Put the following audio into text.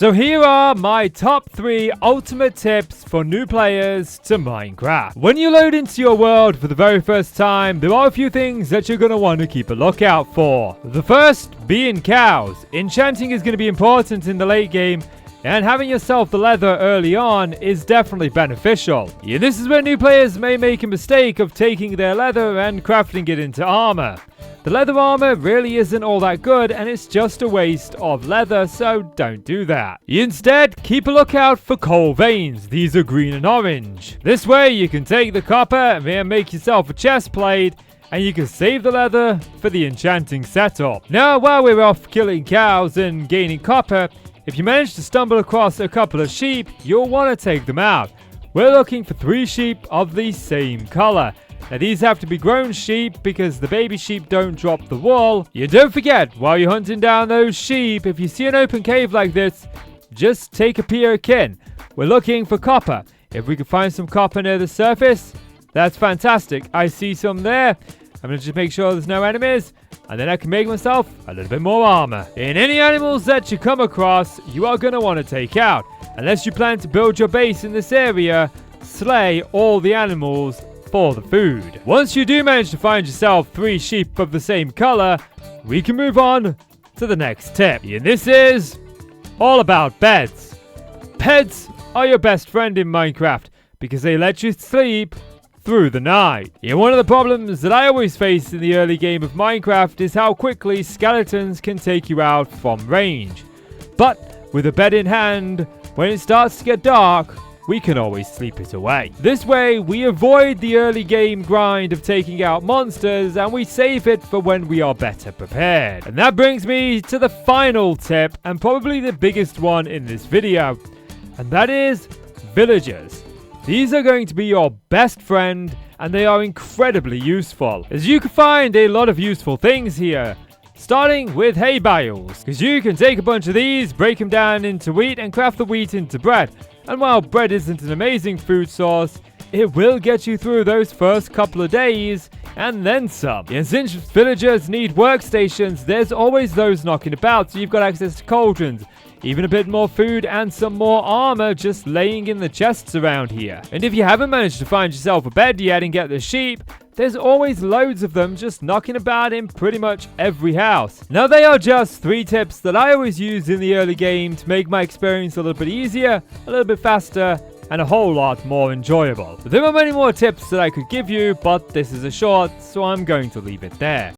So here are my top 3 ultimate tips for new players to Minecraft. When you load into your world for the very first time, there are a few things that you're going to want to keep a lookout for. The first being cows. Enchanting is going to be important in the late game, and having yourself the leather early on is definitely beneficial. Yeah, this is where new players may make a mistake of taking their leather and crafting it into armor. The leather armor really isn't all that good, and it's just a waste of leather, so don't do that. Instead, keep a lookout for coal veins. These are green and orange. This way you can take the copper and make yourself a chest plate, and you can save the leather for the enchanting setup. Now, while we're off killing cows and gaining copper, if you manage to stumble across a couple of sheep, you'll want to take them out. We're looking for 3 sheep of the same color. Now these have to be grown sheep because the baby sheep don't drop the wool. You don't forget, while you're hunting down those sheep, if you see an open cave like this, just take a peek in. We're looking for copper. If we can find some copper near the surface, that's fantastic. I see some there. I'm going to just make sure there's no enemies, and then I can make myself a little bit more armor. In any animals that you come across, you are going to want to take out. Unless you plan to build your base in this area, slay all the animals for the food. Once you do manage to find yourself 3 sheep of the same color, we can move on to the next tip. And this is all about beds. Beds are your best friend in Minecraft because they let you sleep through the night. One of the problems that I always face in the early game of Minecraft is how quickly skeletons can take you out from range. But with a bed in hand, when it starts to get dark, we can always sleep it away. This way, we avoid the early game grind of taking out monsters, and we save it for when we are better prepared. And that brings me to the final tip, and probably the biggest one in this video, and that is villagers. These are going to be your best friend, and they are incredibly useful, as you can find a lot of useful things here. Starting with hay bales, because you can take a bunch of these, break them down into wheat, and craft the wheat into bread. And while bread isn't an amazing food source, it will get you through those first couple of days, and then some. And since villagers need workstations, there's always those knocking about, so you've got access to cauldrons, even a bit more food and some more armor just laying in the chests around here. And if you haven't managed to find yourself a bed yet and get the sheep, there's always loads of them just knocking about in pretty much every house. Now they are just 3 tips that I always use in the early game to make my experience a little bit easier, a little bit faster, and a whole lot more enjoyable. There are many more tips that I could give you, but this is a short, so I'm going to leave it there.